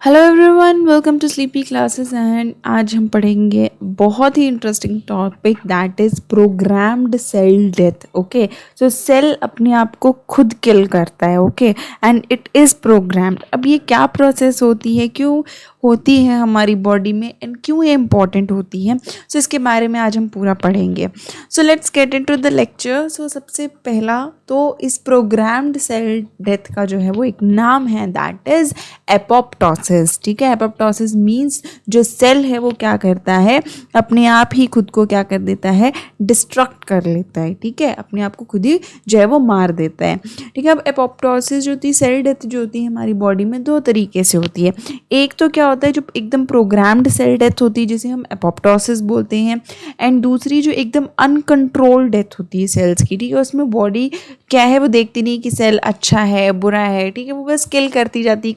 Hello everyone, welcome to sleepy classes. And आज हम पढ़ेंगे बहुत ही interesting topic that is programmed cell death. Okay, so cell अपने आप को खुद किल करता है। Okay, and it is programmed. अब ये क्या प्रोसेस होती है, क्यों होती है हमारी बॉडी में, एंड क्यों ये इम्पॉर्टेंट होती है, सो इसके बारे में आज हम पूरा पढ़ेंगे। So let's get into the lecture. So सबसे पहला तो इस प्रोग्राम्ड सेल डेथ का जो है वो एक नाम है, दैट इज़ एपोप्टोसिस। ठीक है, एपोप्टोसिस मीन्स जो सेल है वो क्या करता है, अपने आप ही खुद को क्या कर देता है, डिस्ट्रक्ट कर लेता है। ठीक है, अपने आप को खुद ही जो है वो मार देता है। ठीक है, अब एपोप्टोसिस जो होती है, सेल डेथ जो होती है हमारी बॉडी में, दो तरीके से होती है। एक तो क्या होता है, जो एकदम प्रोग्राम्ड सेल डेथ होती है जिसे हम एपोप्टोसिस बोलते हैं, एंड दूसरी जो एकदम अनकंट्रोल्ड डेथ होती है सेल्स की। ठीक है, उसमें बॉडी क्या है वो देखती नहीं कि सेल अच्छा है बुरा है। ठीक है, वो बस किल करती जाती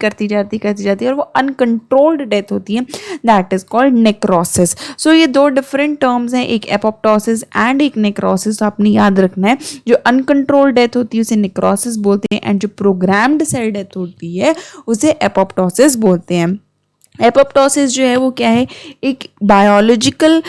और वो अनकंट्रोल्ड डेथ होती है, दैट इज कॉल्ड नेक्रोसिस। सो ये दो डिफरेंट टर्म्स हैं, एक एपोप्टोसिस एंड एक नेक्रोसिस। आपने याद रखना है, जो अनकंट्रोल्ड डेथ होती है उसे नेक्रोसिस बोलते हैं, एंड जो प्रोग्राम्ड सेल डेथ होती है उसे एपोप्टोसिस बोलते हैं। एपोप्टोसिस जो है वो क्या है, एक बायोलॉजिकल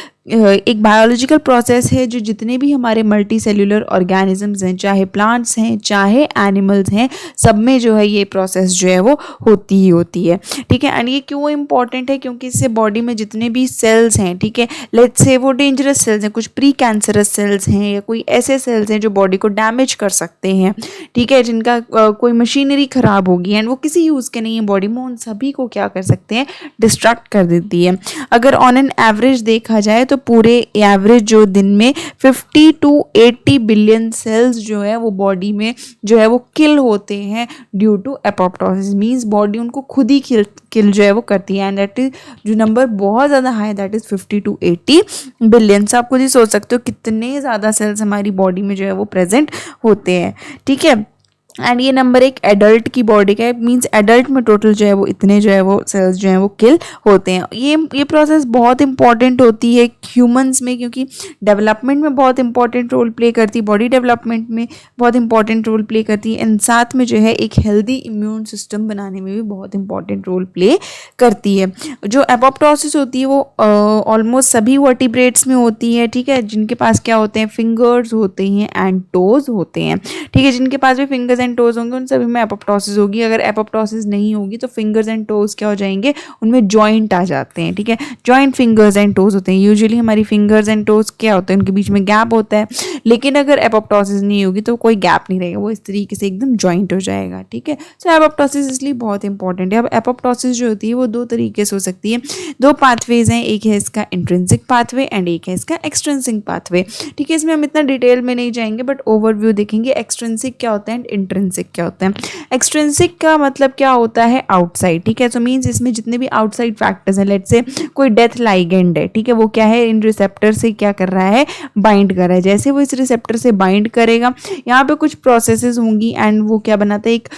प्रोसेस है जो जितने भी हमारे मल्टी सेल्यूलर ऑर्गेनिजम्स हैं, चाहे प्लांट्स हैं चाहे एनिमल्स हैं, सब में जो है ये प्रोसेस जो है वो होती ही होती है। ठीक है, एंड ये क्यों इंपॉर्टेंट है, क्योंकि इससे बॉडी में जितने भी सेल्स हैं, ठीक है, लेट्स से वो डेंजरस सेल्स हैं, कुछ प्री कैंसरस सेल्स हैं या कोई ऐसे सेल्स हैं जो बॉडी को डैमेज कर सकते हैं, ठीक है, जिनका कोई मशीनरी खराब होगी एंड वो किसी यूज़ के नहीं है बॉडी में, उन सभी को क्या कर सकते हैं, डिस्ट्रैक्ट कर देती है। अगर ऑन एन एवरेज देखा जाए तो पूरे एवरेज जो दिन में 50 to 80 बिलियन सेल्स जो है वो बॉडी में जो है वो किल होते हैं due to apoptosis. Means body उनको खुद ही किल जो है वो करती है, एंड दैट इज जो नंबर बहुत ज़्यादा high, that is 50 to 80 billion. आप खुद ही सोच सकते हो कितने ज़्यादा सेल्स हमारी बॉडी में जो है वो प्रेजेंट होते हैं। ठीक है, एंड ये नंबर एक एडल्ट की बॉडी का है, मीन्स एडल्ट में टोटल जो है वो इतने जो है वो सेल्स जो है वो किल होते हैं। ये प्रोसेस बहुत इंपॉर्टेंट होती है ह्यूमंस में, क्योंकि डेवलपमेंट में बहुत इंपॉर्टेंट रोल प्ले करती है, बॉडी डेवलपमेंट में बहुत इंपॉर्टेंट रोल प्ले करती है, एंड साथ में जो है एक हेल्दी इम्यून सिस्टम बनाने में भी बहुत इंपॉर्टेंट रोल प्ले करती है। जो एपोप्टोसिस होती है वो ऑलमोस्ट सभी वर्टिब्रेट्स में होती है। ठीक है, जिनके पास क्या होते हैं, फिंगर्स होते हैं एंड टोज होते हैं। ठीक है, जिनके पास भी फिंगर्स एंड टोज होंगे उन सभी में एपोप्टोसिस होगी। अगर एपोप्टोसिस नहीं होगी तो फिंगर्स एंड टोज क्या हो जाएंगे, उनमें जॉइंट आ जाते हैं। ठीक है, जॉइंट फिंगर्स एंड टोज होते हैं। यूजुअली हमारी फिंगर्स एंड टोज क्या होते हैं, उनके बीच में गैप होता है, लेकिन अगर एपोप्टोसिस नहीं होगी तो कोई गैप नहीं रहेगा, वो इस तरीके से एकदम जॉइंट हो जाएगा। ठीक है, सो एपोप्टोसिस इसलिए बहुत इंपॉर्टेंट है। अब एपोप्टोसिस जो होती है वो दो तरीके से हो सकती है, दो पाथवेज हैं, एक है इसका इंट्रिंसिक पाथवे एंड एक है इसका एक्सट्रिंसिक पाथवे। ठीक है, इसमें हम इतना डिटेल में नहीं जाएंगे, बट ओवरव्यू देखेंगे एक्सट्रिंसिक क्या होता है एंड इंट्रिंसिक क्या होता है। एक्सट्रिंसिक का मतलब क्या होता है, आउटसाइड। ठीक है, सो मीन्स इसमें जितने भी आउटसाइड फैक्टर्स हैं, लेट्स से कोई डेथ लाइगेंड है, ठीक है, वो क्या है, इन रिसेप्टर से क्या कर रहा है, बाइंड कर रहा है। जैसे वो इस रिसेप्टर से बाइंड करेगा, यहाँ पे कुछ प्रोसेसेस होंगी एंड वो क्या बनाता है, एक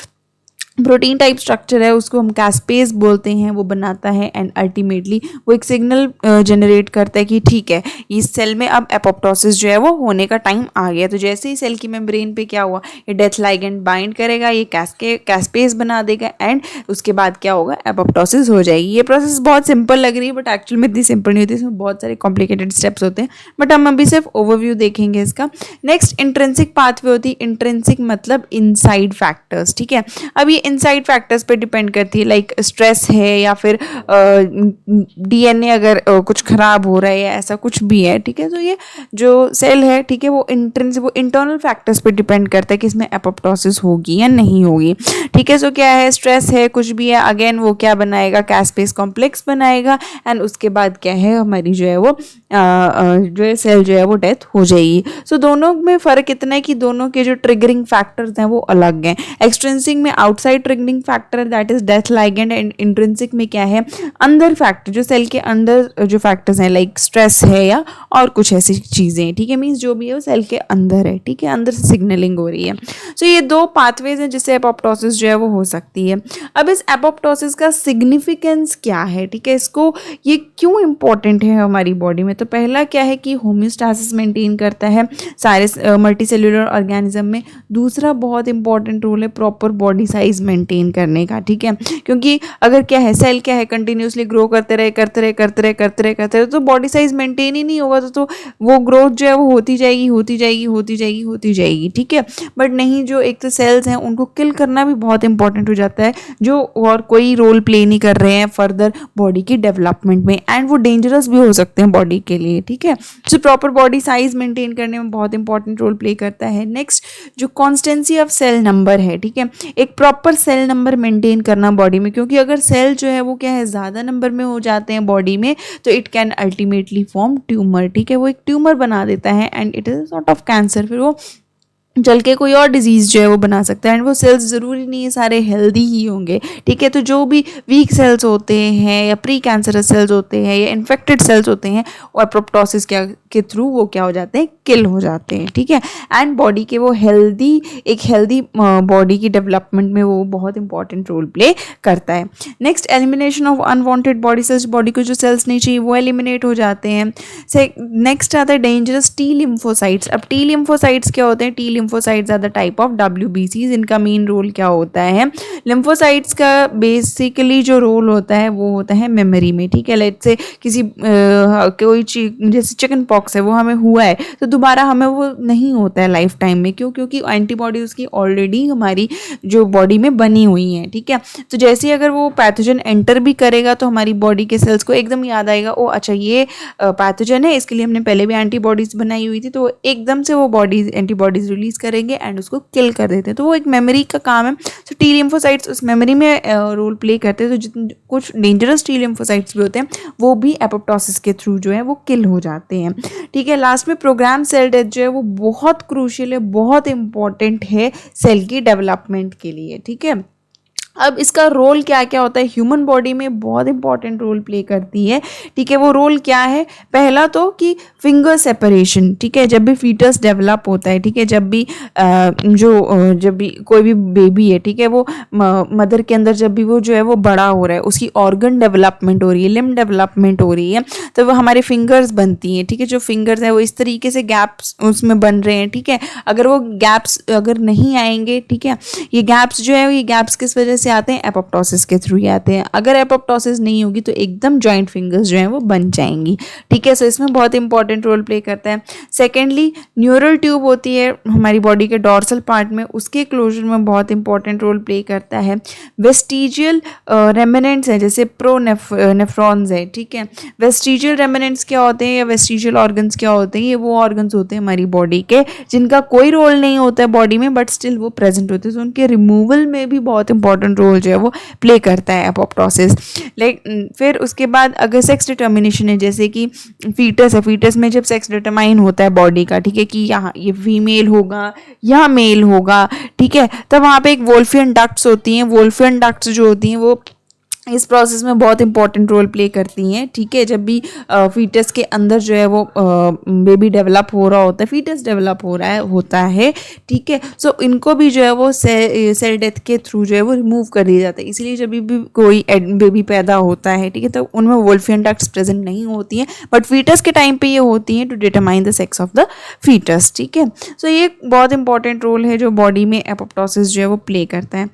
प्रोटीन टाइप स्ट्रक्चर है, उसको हम कैस्पेस बोलते हैं, वो बनाता है एंड अल्टीमेटली वो एक सिग्नल जनरेट करता है कि ठीक है, इस सेल में अब एपोप्टोसिस जो है वो होने का टाइम आ गया। तो जैसे ही सेल की मेम्ब्रेन पे क्या हुआ, ये डेथ लाइगेंड बाइंड करेगा, ये कैस्पेस बना देगा एंड उसके बाद क्या होगा, एपोप्टोसिस हो जाएगी। ये प्रोसेस बहुत सिंपल लग रही है, बट एक्चुअल में इतनी सिंपल नहीं होती, इसमें बहुत सारे कॉम्प्लिकेटेड स्टेप्स होते हैं, बट हम अभी सिर्फ ओवरव्यू देखेंगे इसका। नेक्स्ट इंट्रिंसिक पाथवे होती है। इंट्रिंसिक मतलब इनसाइड फैक्टर्स। ठीक है, अब ये इनसाइड फैक्टर्स पे डिपेंड करती है, लाइक स्ट्रेस है या फिर डीएनए अगर कुछ खराब हो रहा है या ऐसा कुछ भी है। ठीक है, तो ये जो सेल है, ठीक है, वो इंटरनल फैक्टर्स पे डिपेंड करता है कि इसमें एपोप्टोसिस होगी या नहीं होगी। ठीक है, सो क्या है, स्ट्रेस है, कुछ भी है, अगेन वो क्या बनाएगा, कैस्पेस कॉम्प्लेक्स बनाएगा एंड उसके बाद क्या है, हमारी जो है वो जो है सेल जो है वो डेथ हो जाएगी। सो दोनों में फ़र्क इतना है कि दोनों के जो ट्रिगरिंग फैक्टर्स हैं वो अलग हैं। एक्सट्रिंसिक में outside triggering factor that is death ligand, and intrinsic में क्या है, अंदर फैक्टर, जो सेल के अंदर जो फैक्टर्स हैं, लाइक स्ट्रेस है या और कुछ ऐसी चीज़ें। ठीक है, मीन्स जो भी है वो सेल के अंदर है। ठीक है, अंदर से सिग्नलिंग हो रही है। सो ये दो पाथवेज हैं जिससे एपोप्टोसिस जो है वो हो सकती है। अब इस एपोप्टोसिस का सिग्निफिकेंस क्या है, ठीक है, इसको ये क्यों इम्पोर्टेंट है हमारी बॉडी में। तो पहला क्या है कि होम्योस्टासिस मेंटेन करता है सारे मल्टी सेल्यूलर ऑर्गेनिज्म में। दूसरा बहुत इंपॉर्टेंट रोल है प्रॉपर बॉडी साइज मेंटेन करने का, ठीक है, क्योंकि अगर क्या है सेल क्या है कंटिन्यूसली ग्रो करते रहे तो बॉडी साइज मेंटेन ही नहीं होगा तो वो ग्रोथ जो है वो होती जाएगी, ठीक है। बट नहीं, जो एक तो सेल्स हैं उनको किल करना भी बहुत इंपॉर्टेंट हो जाता है, जो और कोई रोल प्ले नहीं कर रहे हैं फर्दर बॉडी की डेवलपमेंट में, एंड वो डेंजरस भी हो सकते हैं बॉडी के लिए, ठीक है। जो प्रॉपर बॉडी साइज मेंटेन करने में बहुत इंपॉर्टेंट रोल प्ले करता है। नेक्स्ट जो कॉन्स्टेंसी ऑफ सेल नंबर है, ठीक है, एक प्रॉपर सेल नंबर मेंटेन करना बॉडी में, क्योंकि अगर सेल जो है वो क्या है ज़्यादा नंबर में हो जाते हैं बॉडी में तो it can ultimately form tumour, ठीक है, वो एक ट्यूमर बना देता है and it is sort of cancer, फिर वो चल के कोई और डिजीज़ जो है वो बना सकता है। एंड वो सेल्स ज़रूरी नहीं है सारे हेल्दी ही होंगे, ठीक है। तो जो भी वीक सेल्स होते हैं या प्री कैंसरस सेल्स होते हैं या इन्फेक्टेड सेल्स होते हैं और एपोप्टोसिस के थ्रू वो क्या हो जाते हैं, किल हो जाते हैं, ठीक है। एंड बॉडी के वो एक हेल्दी बॉडी की डेवलपमेंट में वो बहुत इंपॉर्टेंट रोल प्ले करता है। Next elimination of unwanted body cells, body को जो सेल्स नहीं चाहिए वो एलिमिनेट हो जाते हैं। नेक्स्ट आता है डेंजरस टी लिम्फोसाइट्स। अब टी लिम्फोसाइट्स क्या होते हैं, T lymphocytes are the type of WBCs। इनका मेन रोल क्या होता है, लिम्फोसाइट्स का बेसिकली जो रोल होता है वो होता है मेमोरी में, ठीक है। लेट्स से किसी कोई चीज जैसे चिकन पॉक्स है वो हमें हुआ है तो दोबारा हमें वो नहीं होता है लाइफ टाइम में, क्यों, क्योंकि एंटीबॉडी उसकी ऑलरेडी हमारी जो बॉडी में बनी हुई है, ठीक है। तो जैसे ही अगर वो पैथोजन एंटर भी करेगा तो हमारी बॉडी के सेल्स को एकदम याद आएगा, ओ अच्छा ये पैथोजन है, इसके लिए हमने पहले भी एंटीबॉडीज बनाई हुई थी, तो एकदम से वो बॉडीज एंटीबॉडीज रिलीज करेंगे एंड उसको किल कर देते हैं। तो वो एक मेमोरी का काम है। तो टी लिम्फोसाइट्स उस मेमोरी में रोल प्ले करते हैं। तो जितने कुछ डेंजरस टी लिम्फोसाइट्स भी होते हैं वो भी एपोप्टोसिस के थ्रू जो है वो किल हो जाते हैं, ठीक है। लास्ट में प्रोग्राम सेल डेथ जो है वो बहुत क्रूशियल है, बहुत इंपॉर्टेंट है सेल की डेवलपमेंट के लिए, ठीक है। अब इसका रोल क्या क्या होता है, ह्यूमन बॉडी में बहुत इंपॉर्टेंट रोल प्ले करती है, ठीक है। वो रोल क्या है, पहला तो कि फिंगर सेपरेशन, ठीक है, जब भी फीटस डेवलप होता है, ठीक है, जब भी कोई भी बेबी है, ठीक है, वो मदर के अंदर जब भी वो जो है वो बड़ा हो रहा है, उसकी ऑर्गन डेवलपमेंट हो रही है, लिम्ब डेवलपमेंट हो रही है, तो वो हमारे फिंगर्स बनती हैं, ठीक है। जो फिंगर्स हैं वो इस तरीके से गैप्स उसमें बन रहे हैं, ठीक है। अगर वो गैप्स अगर नहीं आएंगे, ठीक है, ये गैप्स जो है ये गैप्स किस वजह से आते हैं, एपोप्टोसिस के थ्रू ही आते हैं। अगर एपोप्टोसिस नहीं होगी तो एकदम जॉइंट फिंगर्स जो हैं वो बन जाएंगी, ठीक है। सो इसमें बहुत इंपॉर्टेंट रोल प्ले करता है। सेकेंडली न्यूरल ट्यूब होती है हमारी बॉडी के डॉर्सल पार्ट में, उसके क्लोजर में बहुत इंपॉर्टेंट रोल प्ले करता है। वेस्टिजियल रेमिनेंट्स है जैसे प्रोनेफ्रॉन्स है, ठीक है। वेस्टिजियल रेमिनेंट्स क्या होते हैं या वेस्टिजियल ऑर्गन्स क्या होते हैं, ये वो ऑर्गन्स होते हैं हमारी बॉडी के जिनका कोई रोल नहीं होता है बॉडी में बट स्टिल वो प्रेजेंट होते हैं। तो उनके रिमूवल में भी बहुत इंपॉर्टेंट रोल जो है वो प्ले करता है एपोप्टोसिस। फिर उसके बाद अगर सेक्स डिटर्मिनेशन है, जैसे कि फीटस है, फीटस में जब सेक्स डिटरमाइन होता है बॉडी का, ठीक है, कि यहाँ ये फीमेल होगा या मेल होगा, ठीक है, तब वहाँ पे एक वोल्फियन डक्ट्स होती हैं। वोल्फियन डक्ट्स जो होती हैं वो इस प्रोसेस में बहुत इंपॉर्टेंट रोल प्ले करती हैं, ठीक है। जब भी फीटस के अंदर जो है वो बेबी डेवलप हो रहा होता है, फीटस डेवलप हो रहा होता है, ठीक है। सो इनको भी जो है वो सेल डेथ के थ्रू जो है वो रिमूव कर दिया जाता है। इसलिए जब भी कोई बेबी पैदा होता है, ठीक है, तो उनमें वोल्फियन डक्ट्स प्रेजेंट नहीं होती हैं बट फीटस के टाइम पे ये होती हैं to determine the sex of the foetus, ठीक है। सो ये बहुत इंपॉर्टेंट रोल है जो बॉडी में एपोप्टोसिस जो है वो प्ले करता है।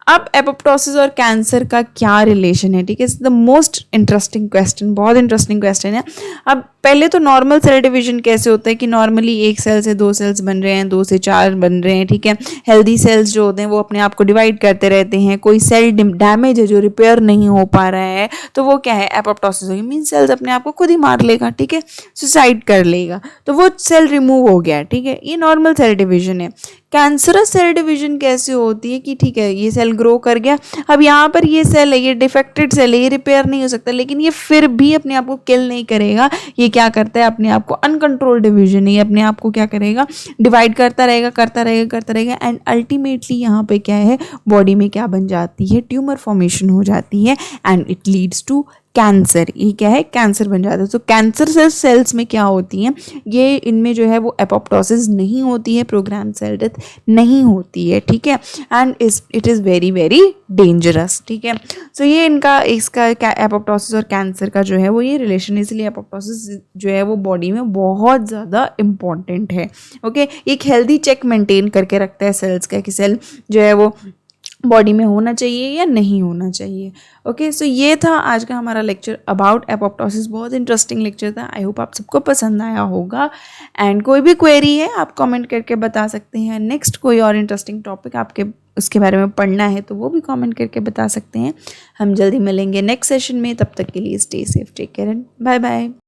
अब एपोप्टोसिस और कैंसर का क्या रिलेशन है, ठीक है, द मोस्ट इंटरेस्टिंग क्वेश्चन, बहुत इंटरेस्टिंग क्वेश्चन है। अब पहले तो नॉर्मल सेल डिवीजन कैसे होता है कि नॉर्मली एक सेल से 2 सेल्स बन रहे हैं, 2 से 4 बन रहे हैं, ठीक है। हेल्दी सेल्स जो होते हैं वो अपने आप को डिवाइड करते रहते हैं। कोई सेल डैमेज है जो रिपेयर नहीं हो पा रहा है तो वो क्या है, एपोप्टोसिस होगी, मीन सेल्स अपने आप को खुद ही मार लेगा, ठीक है, सुसाइड कर लेगा, तो वो सेल रिमूव हो गया, ठीक है। ये नॉर्मल सेल डिवीजन है। कैंसरस सेल डिवीजन कैसे होती है कि ठीक है ये सेल ग्रो कर गया, अब यहाँ पर ये सेल है, ये डिफेक्टेड सेल है, ये रिपेयर नहीं हो सकता, लेकिन ये फिर भी अपने आप को किल नहीं करेगा। ये क्या करता है, अपने आप को अनकंट्रोल डिवीजन है, ये अपने आप को क्या करेगा, डिवाइड करता रहेगा एंड अल्टीमेटली यहाँ पे क्या है, बॉडी में क्या बन जाती है, ट्यूमर फॉर्मेशन हो जाती है and it leads to cancer, ये क्या है, कैंसर बन जाता है। तो कैंसर सेल्स में क्या होती हैं, ये इनमें जो है वो एपोप्टोसिस नहीं होती है, प्रोग्राम सेल डेथ नहीं होती है, ठीक है। And it is very very dangerous, ठीक है। सो ये इनका इसका एपोप्टोसिस और कैंसर का जो है वो ये रिलेशन, इसलिए एपोप्टोसिस जो है वो बॉडी में बहुत ज़्यादा इम्पॉर्टेंट है। ओके, एक हेल्दी चेक मेंटेन करके रखता है सेल्स का, कि सेल जो है वो बॉडी में होना चाहिए या नहीं होना चाहिए। ओके, सो ये था आज का हमारा लेक्चर अबाउट एपोप्टोसिस। बहुत इंटरेस्टिंग लेक्चर था, आई होप आप सबको पसंद आया होगा। एंड कोई भी क्वेरी है आप कमेंट करके बता सकते हैं। नेक्स्ट कोई और इंटरेस्टिंग टॉपिक आपके उसके बारे में पढ़ना है तो वो भी कमेंट करके बता सकते हैं। हम जल्दी मिलेंगे नेक्स्ट सेशन में, तब तक के लिए stay safe, take care and bye bye.